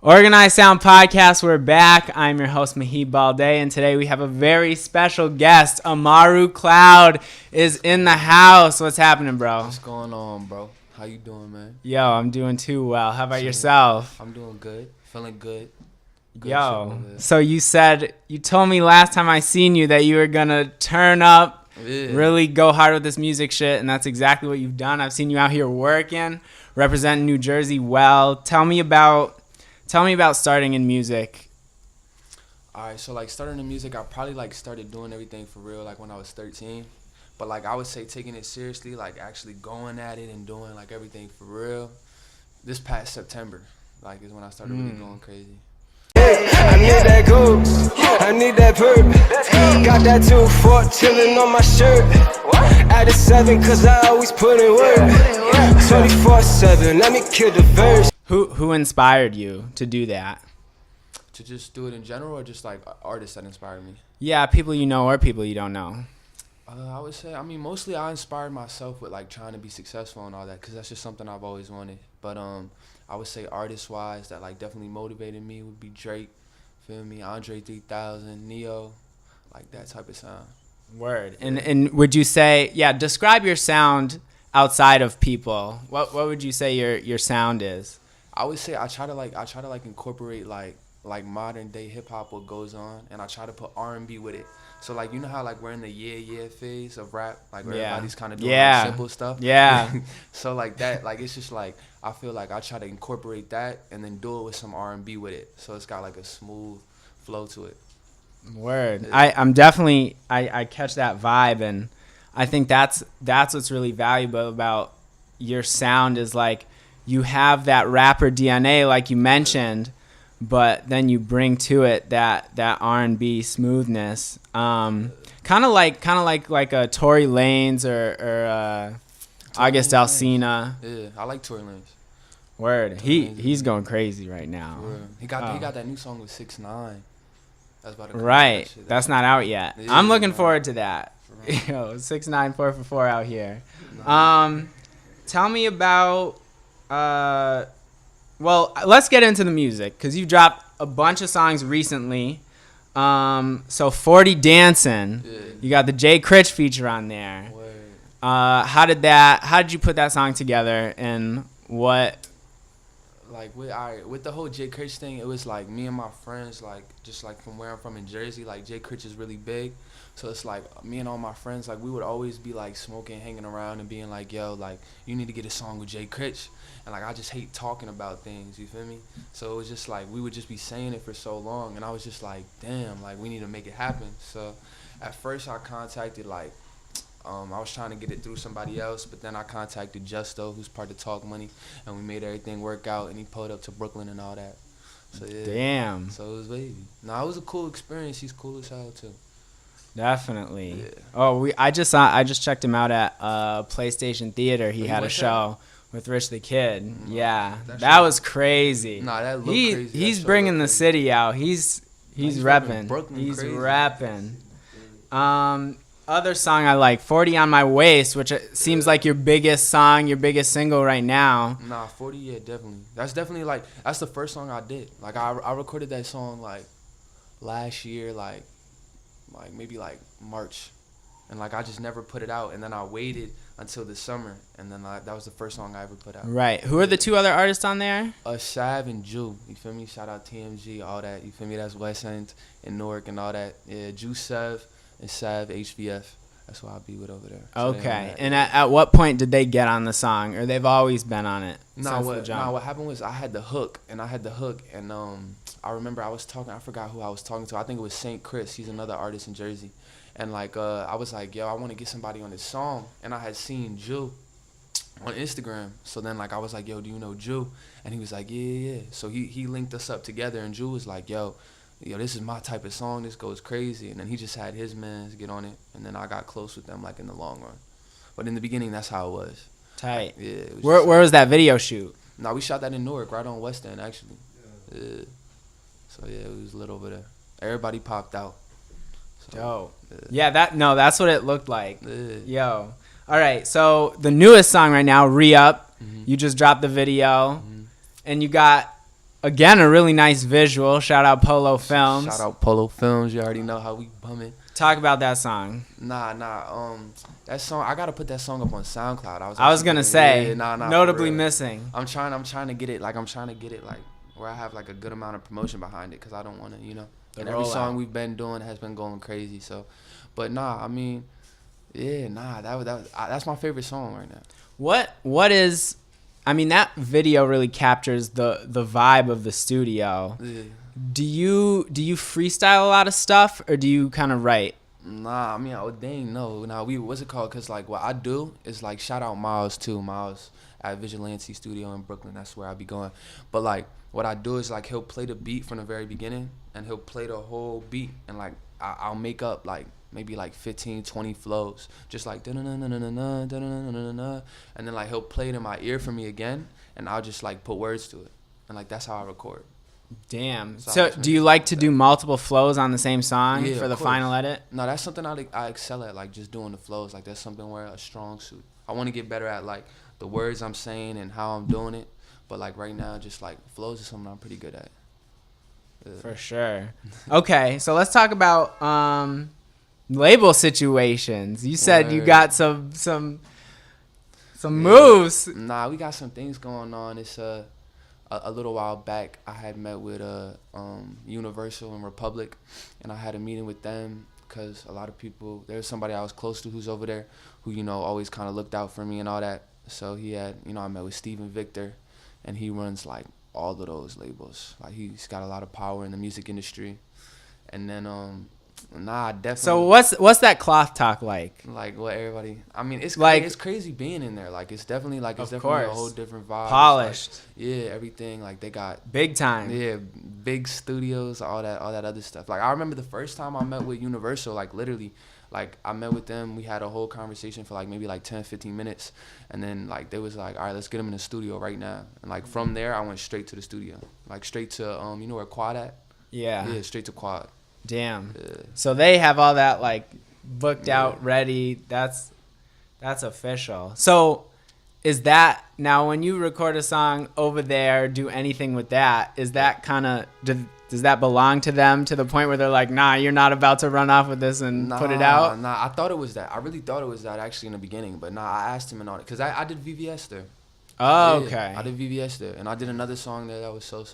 Organized Sound Podcast, we're back. I'm your host, Mahib Balde, and today we have a very special guest. Amaru Cloud is in the house. What's happening, bro? What's going on, bro? How you doing, man? Yo, I'm doing too well. How about yourself? I'm doing good. Feeling good. Yo, so you told me last time I seen you that you were going to turn up, really go hard with this music shit, and that's exactly what you've done. I've seen you out here working, representing New Jersey well. Tell me about starting in music. All right, so starting in music, I probably started doing everything for real when I was 13. But I would say taking it seriously, actually going at it and doing everything for real. This past September, is when I started really going crazy. I need that goose, I need that perp. Got that 2-4 chillin' on my shirt. Added 7 cause I always put in work. 24/7, let me kill the verse. Who inspired you to do that? To just do it in general, or just artists that inspired me? Yeah, people you know or people you don't know. I would say, mostly I inspired myself with trying to be successful and all that, because that's just something I've always wanted. But I would say artist-wise that definitely motivated me would be Drake, feel me, Andre 3000, Neo, that type of sound. Word. And would you say, describe your sound outside of people. What would you say your sound is? I would say I try to incorporate modern day hip hop, what goes on, and I try to put R&B with it. So you know how we're in the yeah phase of rap, where everybody's kind of doing simple stuff. Yeah. So that it's just I feel I try to incorporate that and then do it with some R&B with it. So it's got a smooth flow to it. Word. I'm definitely I catch that vibe, and I think that's what's really valuable about your sound is you have that rapper DNA like you mentioned, but then you bring to it that R&B smoothness. Kind of like a Tory Lanez or August Alsina. Yeah, I like Tory Lanez. Word. He's going crazy right now. He got that new song with 6ix9ine. That's about to come right. out. That's not out yet. Yeah, I'm looking forward to that. Yo, 6ix9ine 4 for 4 out here. Tell me about well, let's get into the music, because you dropped a bunch of songs recently. So 40 Dancing, you got the Jay Critch feature on there. How did you put that song together, and what? With the whole Jay Critch thing, it was me and my friends, just from where I'm from in Jersey, Jay Critch is really big. So it's me and all my friends, we would always be smoking, hanging around and being yo, you need to get a song with Jay Critch. And I just hate talking about things, you feel me? So it was just we would just be saying it for so long, and I was just damn, we need to make it happen. So at first I contacted I was trying to get it through somebody else, but then I contacted Justo, who's part of Talk Money, and we made everything work out, and he pulled up to Brooklyn and all that. So yeah. Damn. So it was wavy. No, it was a cool experience. He's cool as hell too. Definitely. Yeah. Oh, I just checked him out at PlayStation Theater. He had a show with Rich the Kid. Yeah, that was crazy. Nah, that looked crazy. He's bringing the city out. He's repping. He's crazy. Rapping. Other song I like, 40 on My Waist, which seems like your biggest song, your biggest single right now. Nah, 40, yeah, definitely. That's definitely that's the first song I did. I recorded that song last year, maybe March, and I just never put it out, and then I waited until the summer, and then that was the first song I ever put out. Right. Who are the two other artists on there? Sav and Jew. You feel me? Shout out TMG, all that. You feel me? That's West End and Newark and all that. Yeah, Jew, Sav, and Sav HVF. That's what I'll be with over there. So okay. And at what point did they get on the song, or they've always been on it? What happened was I had the hook, and I remember I forgot who I was talking to. I think it was St. Chris. He's another artist in Jersey. And I was yo, I want to get somebody on this song. And I had seen Jew on Instagram. So then I was yo, do you know Jew? And he was yeah. So he linked us up together, and Jew was yo, this is my type of song. This goes crazy. And then he just had his mans get on it. And then I got close with them in the long run. But in the beginning, that's how it was. Tight. Yeah. Where was that video shoot? No, we shot that in Newark, right on West End, actually. Yeah. So yeah, it was lit over there. Everybody popped out. So, dope. Yeah, that's what it looked like. Yo. All right, so the newest song right now, Re-Up. Mm-hmm. You just dropped the video, and you got again, a really nice visual. Shout out Polo Films. Shout out Polo Films. You already know how we bumming. Talk about that song. Nah. That song, I gotta put that song up on SoundCloud. I was gonna say, nah, notably missing. I'm trying to get it like where I have like a good amount of promotion behind it, because I don't want to, And every song we've been doing has been going crazy. So, but nah, I mean, yeah, nah, that's my favorite song right now. What is? I mean, that video really captures the vibe of the studio. Yeah. Do you freestyle a lot of stuff, or do you kind of write? Nah, I mean, dang, no. Nah, what's it called? Because, like, what I do is, like, shout out Miles, too. Miles at Vigilante Studio in Brooklyn. That's where I be going. But, like, what I do is, like, he'll play the beat from the very beginning, and he'll play the whole beat. And, like, I'll make up, like, maybe, like, 15, 20 flows. Just, like, da-na-na-na-na-na, da-na-na-na-na-na. And then, like, he'll play it in my ear for me again, and I'll just, like, put words to it. And, like, that's how I record. Damn. So do you like to do multiple flows on the same song for the final edit? No, that's something I excel at, like just doing the flows. Like that's something where a strong suit. I want to get better at like the words I'm saying and how I'm doing it. But like right now, just like flows is something I'm pretty good at. For sure. Okay, so let's talk about label situations. You said you got some moves. Nah, we got some things going on. It's a little while back, I had met with Universal and Republic, and I had a meeting with them because a lot of people, there's somebody I was close to who's over there who, always kind of looked out for me and all that. So he had, I met with Steven Victor, and he runs, like, all of those labels. Like, he's got a lot of power in the music industry. And then, definitely. So what's that cloth talk like? Like what everybody, I mean, it's like, it's crazy being in there. Like it's definitely a whole different vibe. Polished. Like, yeah, everything. Like they got big time. Yeah, big studios, all that other stuff. Like I remember the first time I met with Universal, like literally, like I met with them. We had a whole conversation for like maybe like 10, 15 minutes, and then like they was like, all right, let's get them in the studio right now. And like from there, I went straight to the studio, like straight to you know where Quad at? Yeah, straight to Quad. Damn. Yeah. So they have all that like booked out, ready. That's official. So is that now when you record a song over there, do anything with that? Is that kind of does that belong to them to the point where they're like, nah, you're not about to run off with this and put it out? Nah, I thought it was that. I really thought it was that actually in the beginning, but nah, I asked him and all that because I did VVS there. Oh, yeah, okay. I did VVS there, and I did another song there that was so,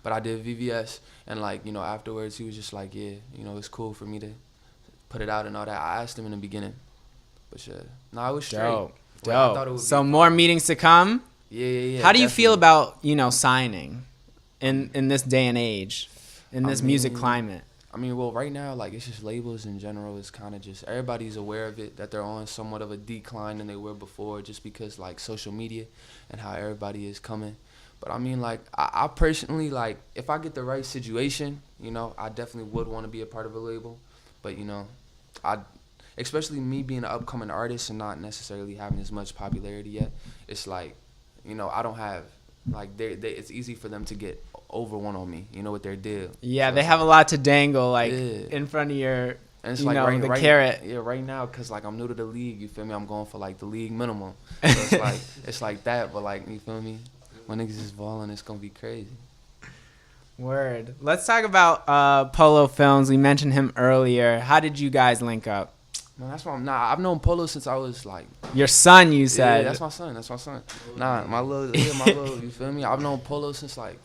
but I did VVS, and like afterwards he was just like, yeah, it's cool for me to put it out and all that. I asked him in the beginning, but shit, nah, it was straight. Dope. Like, I thought it would so more meetings to come. Yeah. How do you feel about signing in this day and age, in this music climate? I mean, well, right now, like, it's just labels in general. It's kind of just everybody's aware of it, that they're on somewhat of a decline than they were before just because, like, social media and how everybody is coming. But, I mean, like, I personally, like, if I get the right situation, I definitely would want to be a part of a label. But, especially me being an upcoming artist and not necessarily having as much popularity yet, it's like, I don't have, like, it's easy for them to get over one on me, with their deal. Yeah, so they have a lot to dangle, like, in front of your, and it's like the carrot. Yeah, right now, because, like, I'm new to the league, you feel me? I'm going for, like, the league minimum. So it's like that, but, like, you feel me? When niggas is balling, it's going to be crazy. Word. Let's talk about Polo Films. We mentioned him earlier. How did you guys link up? Man, that's why I've known Polo since I was, like... Your son, you said. Yeah, that's my son. Nah, my little, you feel me? I've known Polo since, like,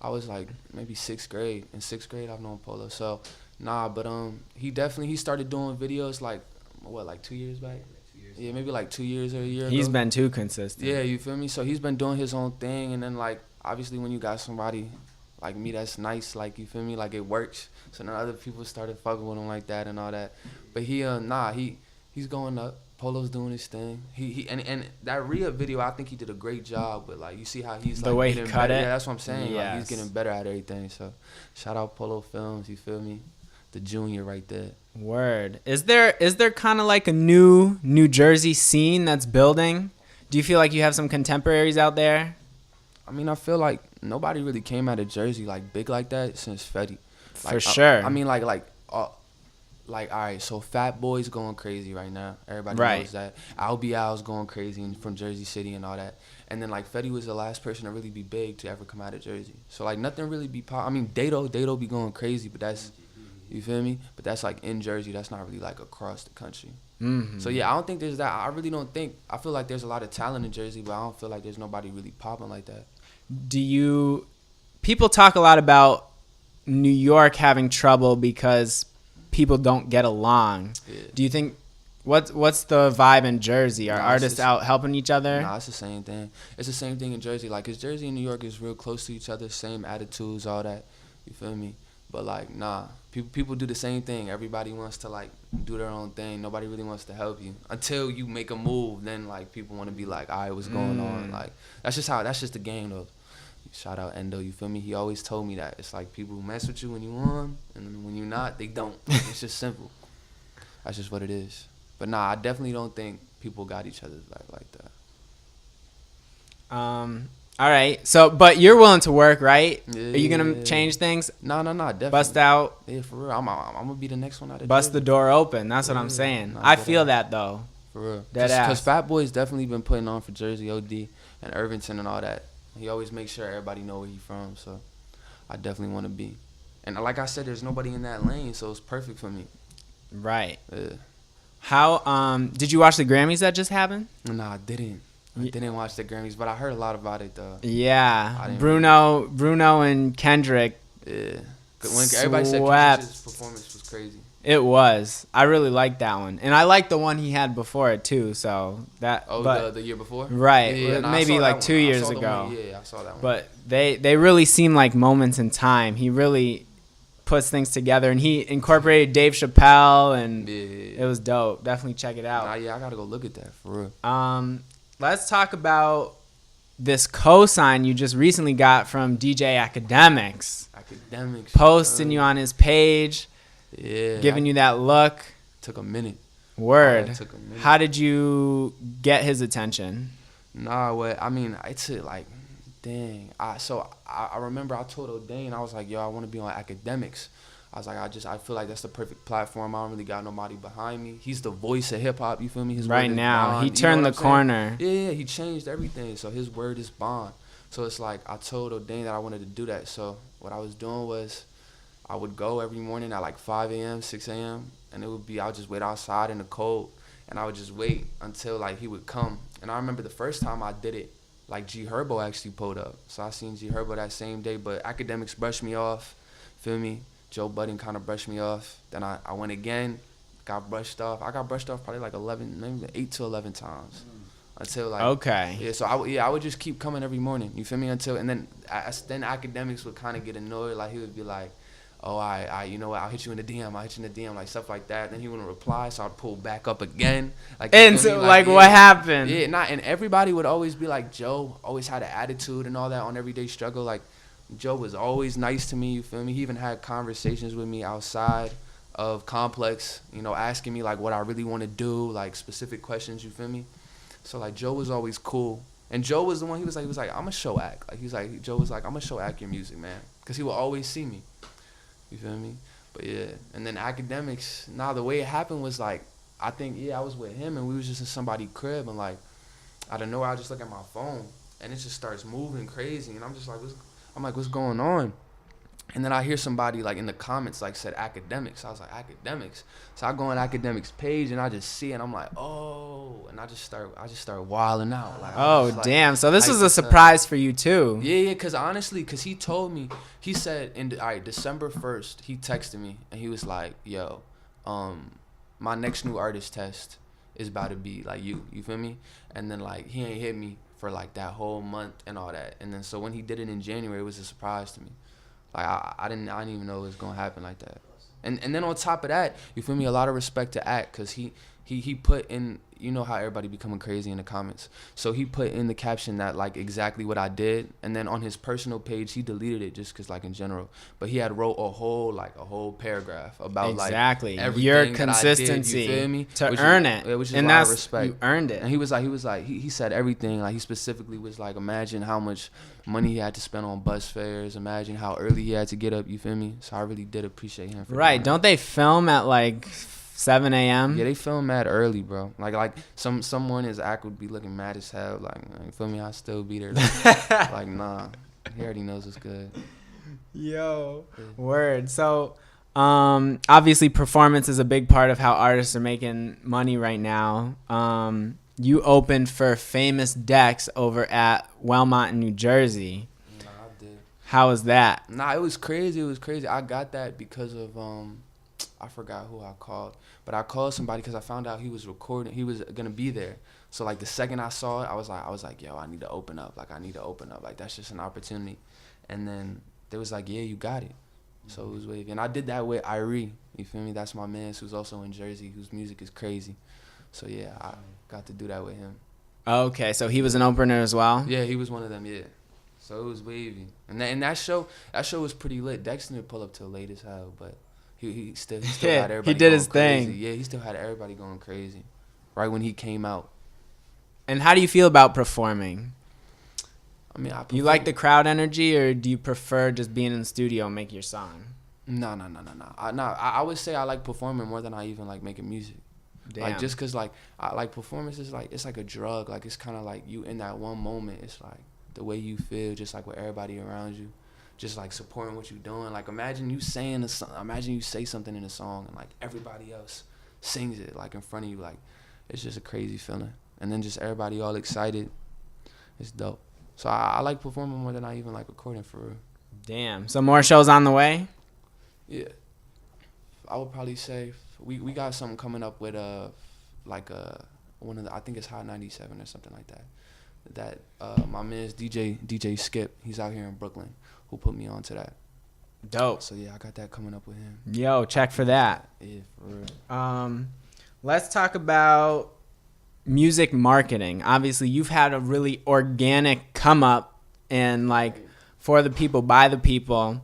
I was like maybe 6th grade. In 6th grade, I've known Polo. So, but he started doing videos like 2 years back? Yeah, maybe like 2 years or a year ago. He's been too consistent. Yeah, you feel me? So he's been doing his own thing, and then like obviously when you got somebody like me that's nice, like you feel me, like it works. So then other people started fucking with him like that and all that. But he's going up. Polo's doing his thing. And that re-up video, I think he did a great job with, like, you see how he's the way he cut better. it. Yeah, that's what I'm saying. Yes. Like, he's getting better at everything. So shout out Polo Films. You feel me? The junior right there. Word. Is there kind of like a new New Jersey scene that's building? Do you feel like you have some contemporaries out there? I mean, I feel like nobody really came out of Jersey like big like that since Fetty. For sure. I mean, like like, all right, so Fat Boy's going crazy right now. Everybody Right. knows that. LBL's going crazy from Jersey City and all that. And then, like, Fetty was the last person to really be big to ever come out of Jersey. So, like, nothing really be pop. I mean, Dato be going crazy, but that's, you feel me? But that's, like, in Jersey. That's not really, like, across the country. Mm-hmm. So, yeah, I don't think there's that. I really don't think. I feel like there's a lot of talent in Jersey, but I don't feel like there's nobody really popping like that. People talk a lot about New York having trouble because people don't get along. Yeah. Do you think what's the vibe in Jersey? Are Nah, artists out helping each other? Nah, it's the same thing. It's the same thing in Jersey. Like, 'cause Jersey and New York is real close to each other, same attitudes, all that. You feel me? But, like, nah, people do the same thing. Everybody wants to, like, do their own thing. Nobody really wants to help you. Until you make a move, then, like, people want to be like, all right, what's going on? Like, that's just the game, though. Shout out Endo, you feel me? He always told me that. It's like people mess with you when you on, and then when you not, they don't. It's just simple. That's just what it is. But nah, I definitely don't think people got each other's back like that. All right. So, but you're willing to work, right? Yeah. Are you gonna change things? Nah, definitely. Bust out, Yeah, for real. I'm gonna be the next one out of bust the Jersey. door open. That's what I'm Yeah, saying. nah, I dead feel ass. that though. For real. Dead ass. Because Fat Boy's definitely been putting on for Jersey, OD, and Irvington and all that. He always makes sure everybody know where he from, so I definitely want to be. And like I said, there's nobody in that lane, so it's perfect for me. Right. Yeah. How did you watch the Grammys that just happened? Nah, I didn't. I didn't watch the Grammys, but I heard a lot about it though. Yeah. Bruno and Kendrick. Yeah. 'Cause when everybody said Swept. Kendrick's performance was crazy. It was. I really liked that one, and I liked the one he had before it too. So that. Oh, but, the year before? right. Yeah, nah, I maybe saw like that 2 one. I years saw the ago. one. Yeah, I saw that one. But they really seem like moments in time. He really puts things together, and he incorporated Dave Chappelle, and yeah. it was dope. Definitely check it out. Nah, yeah, I gotta go look at that for real. Let's talk about this cosign you just recently got from DJ Akademiks. Akademiks. Posting you on his page, Yeah. giving you that look. Took a minute. Word. That took a minute. How did you get his attention? Nah, I mean, it's like, dang. I remember I told O'Dane, I was like, yo, I want to be on Akademiks. I was like, I feel like that's the perfect platform. I don't really got nobody behind me. He's the voice of hip hop. You feel me? His Right word is now, bond. he You know turned what the I'm saying? corner. Yeah, he changed everything. So his word is bond. So it's like I told O'Dane that I wanted to do that. So what I was doing was I would go every morning at like 5 a.m., 6 a.m. And it would be, I would just wait outside in the cold. And I would just wait until like he would come. And I remember the first time I did it, like G Herbo actually pulled up. So I seen G Herbo that same day. But Akademiks brushed me off. Feel me? Joe Budden kind of brushed me off. Then I went again, got brushed off. I got brushed off probably like 11, maybe 8 to 11 times. Until like Okay. Yeah, so I would just keep coming every morning. You feel me? Until and then Akademiks would kind of get annoyed. Like he would be like, "Oh, I you know what? I'll hit you in the DM. I'll hit you in the DM," like stuff like that. Then he wouldn't reply, so I'd pull back up again. Like you And feel so, me? like, yeah. what happened? Yeah, and everybody would always be like, Joe always had an attitude and all that on Everyday Struggle. Like Joe was always nice to me. You feel me? He even had conversations with me outside of Complex. You know, asking me like what I really want to do, like specific questions. You feel me? So like Joe was always cool, and Joe was the one. He was like, I'm a show act. Like Joe was like, I'm a show act your music, man, because he would always see me. You feel me? But yeah, and then Akademiks. Nah, the way it happened was like, I think I was with him, and we was just in somebody's crib, and like, out of nowhere I just look at my phone, and it just starts moving crazy, and I'm just like, what's going on? And then I hear somebody like in the comments like said Akademiks. I was like, Akademiks. So I go on Akademiks page and I just see it and I'm like, oh, and I just start wilding out. Like, Oh, like, damn. So this was a hyped up. surprise for you too. Yeah, cause honestly, cause he told me, he said December 1st, he texted me and he was like, yo, my next new artist test is about to be like you feel me? And then like he ain't hit me for like that whole month and all that. And then so when he did it in January, it was a surprise to me. Like I didn't even know it was gonna happen like that. And then on top of that, you feel me? A lot of respect to Act, cause he put in, you know how everybody becoming crazy in the comments. So he put in the caption that like exactly what I did, and then on his personal page he deleted it just cause like in general. But he had wrote a whole paragraph about exactly like everything your that consistency I did, you feel me? to earn it, which is and why I that's respect. you earned it. And he said everything. Like he specifically was like, imagine how much money he had to spend on bus fares. Imagine how early he had to get up. You feel me? So I really did appreciate him. For right? Don't they film at like 7 a.m.? Yeah, they film mad early, bro. Like some mornings Ack would be looking mad as hell. Like, you feel me? I still be there. Like nah, he already knows it's good. Yo, word. So, obviously, performance is a big part of how artists are making money right now. You opened for Famous Dex over at Wellmont in New Jersey. Nah, I did. How was that? Nah, it was crazy. It was crazy. I got that because of I forgot who I called, but I called somebody because I found out he was recording. He was gonna be there. So like the second I saw it, I was like, yo, I need to open up. Like I need to open up. Like that's just an opportunity. And then they was like, yeah, you got it. So it was wavy. And I did that with Irie. You feel me? That's my man who's also in Jersey, whose music is crazy. So yeah, I got to do that with him. Okay, so he was an opener as well? Yeah, he was one of them, yeah. So it was wavy. And that show was pretty lit. Dexter didn't pull up till late as hell, but he still yeah, had everybody he did his crazy. thing. Yeah, he still had everybody going crazy right when he came out. And how do you feel about performing? I mean, You like the crowd energy, or do you prefer just being in the studio and make your song? No. I would say I like performing more than I even like making music. Damn. Like just cause like I like performance is like it's like a drug. Like it's kind of like you in that one moment. It's like the way you feel, just like with everybody around you, just like supporting what you're doing. Like imagine you say something in a song and like everybody else sings it like in front of you. Like it's just a crazy feeling. And then just everybody all excited. It's dope. So I like performing more than I even like recording for real. Damn. So more shows on the way? Yeah. I would probably say we got something coming up with one of the, I think it's Hot 97 or something like that. That my man's DJ Skip, he's out here in Brooklyn, who put me on to that. Dope. So yeah, I got that coming up with him. Yo, check for that. Yeah, for real. Let's talk about music marketing. Obviously, you've had a really organic come up and like for the people, by the people.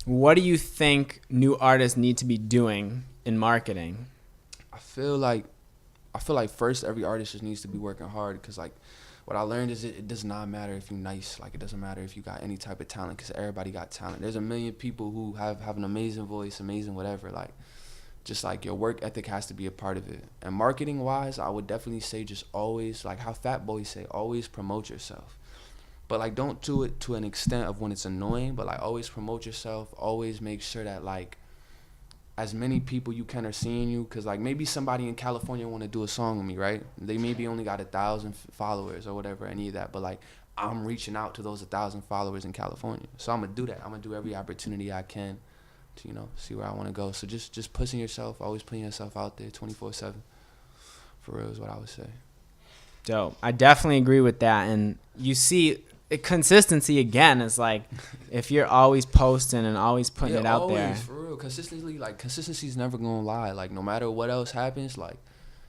What do you think new artists need to be doing in marketing? I feel like first every artist just needs to be working hard, because like what I learned is it does not matter if you're nice. Like it doesn't matter if you got any type of talent, because everybody got talent. There's a million people who have an amazing voice, amazing whatever. Like just like your work ethic has to be a part of it. And marketing wise, I would definitely say just always, like how Fat Boys say, always promote yourself. But like don't do it to an extent of when it's annoying, but like always promote yourself. Always make sure that like as many people you can are seeing you, because like maybe somebody in California want to do a song with me, right? They maybe only got 1,000 followers or whatever, any of that, but like I'm reaching out to those 1,000 followers in California. So I'm gonna do that. I'm gonna do every opportunity I can to, you know, see where I want to go. So just pushing yourself, always putting yourself out there 24/7 for real is what I would say. Dope. I definitely agree with that. And you see consistency again is like if you're always posting and always putting it out always, there. For real. Consistency is never gonna lie. Like no matter what else happens, like,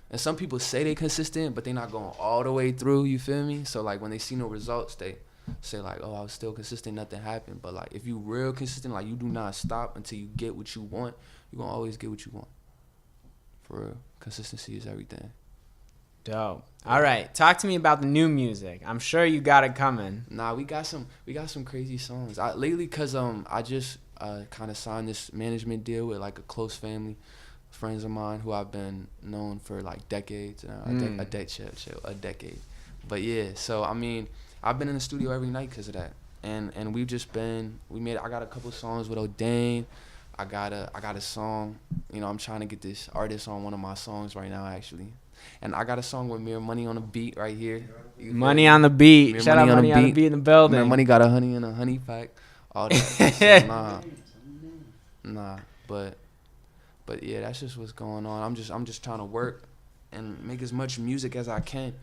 and some people say they consistent, but they not going all the way through. You feel me? So like when they see no results, they say like, oh, I was still consistent, nothing happened. But like if you real consistent, like you do not stop until you get what you want, you're gonna always get what you want. For real. Consistency is everything. Dope. All right, talk to me about the new music. I'm sure you got it coming. Nah, we got some crazy songs. Lately, cause I just kind of signed this management deal with like a close family, friends of mine who I've been known for like decades, a decade. But yeah, so I mean, I've been in the studio every night cause of that, and we've just been I got a couple songs with O'Dane. I got a song. You know, I'm trying to get this artist on one of my songs right now actually. And I got a song with Mere Money on the beat right here. Money on the beat. Mere Shout out Money on the beat in the building. Mere Money got a honey in a honey pack. All that. Nah. But yeah, that's just what's going on. I'm just trying to work and make as much music as I can,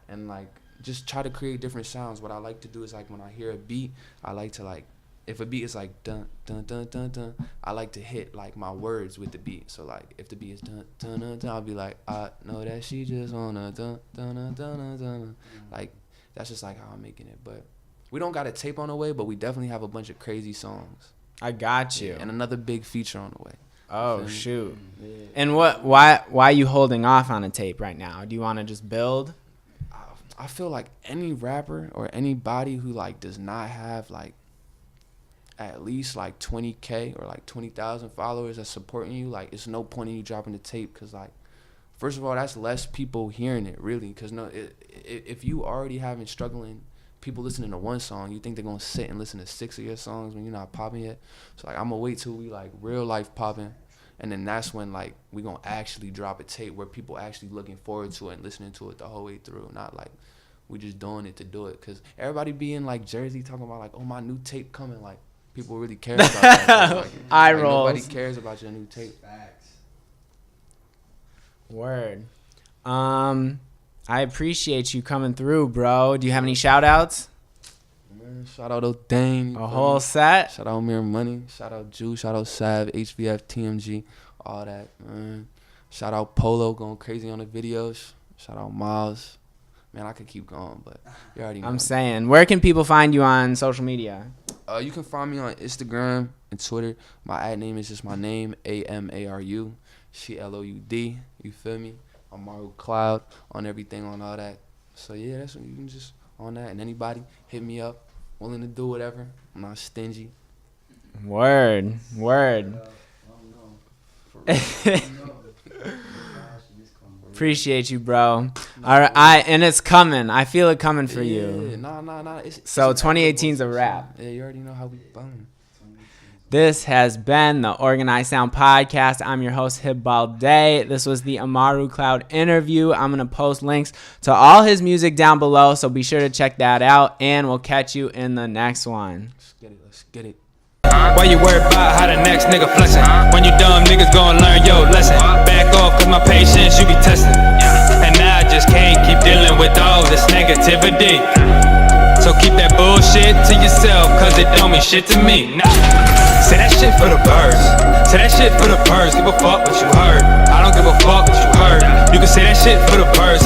and like just try to create different sounds. What I like to do is like when I hear a beat, I like to like if a beat is like dun dun dun dun dun, I like to hit like my words with the beat. So like if the beat is dun dun dun dun, I'll be like, I know that she just wanna dun dun dun dun dun dun. Like that's just like how I'm making it. But we don't got a tape on the way, but we definitely have a bunch of crazy songs. I got you. Yeah, and another big feature on the way. Oh shoot! Yeah. And why are you holding off on a tape right now? Do you want to just build? I feel like any rapper or anybody who like does not have like at least like 20K or like 20,000 followers that's supporting you, like it's no point in you dropping the tape, because like first of all, that's less people hearing it really, because if you already having struggling people listening to one song, you think they're gonna sit and listen to 6 of your songs when you're not popping yet. So like I'm gonna wait till we like real life popping, and then that's when like we gonna actually drop a tape where people actually looking forward to it and listening to it the whole way through, not like we just doing it to do it. Because everybody be in like Jersey talking about like, oh, my new tape coming, like people really care about that. Like, eye like, rolls. Nobody cares about your new tape. Facts. Word. I appreciate you coming through, bro. Do you have any shout outs? Man, shout out O'Dane. A whole set? Shout out Mere Money. Shout out Jew. Shout out Sav, HVF, TMG, all that, man. Shout out Polo going crazy on the videos. Shout out Miles. Man, I could keep going, but you already know. I'm saying, where can people find you on social media? You can find me on Instagram and Twitter. My ad name is just my name, AMARU CLOUD. You feel me? Amaru Cloud on everything, on all that. So yeah, that's what you can just on that. And anybody hit me up, willing to do whatever. I'm not stingy. Word. Appreciate you, bro. All right, and it's coming. I feel it coming for you. Nah. So 2018's a wrap. Yeah, you already know how we bone. This has been the Organized Sound Podcast. I'm your host, Hibbalday. This was the Amaru Cloud interview. I'm going to post links to all his music down below, so be sure to check that out, and we'll catch you in the next one. Let's get it. Why you worried about how the next nigga flexing? When you dumb niggas gon' learn your lesson. Back off, cause my patience you be testing. And now I just can't keep dealing with all this negativity. So keep that bullshit to yourself, cause it don't mean shit to me. Nah. Say that shit for the birds. Say that shit for the birds. Give a fuck what you heard. I don't give a fuck what you heard. You can say that shit for the birds.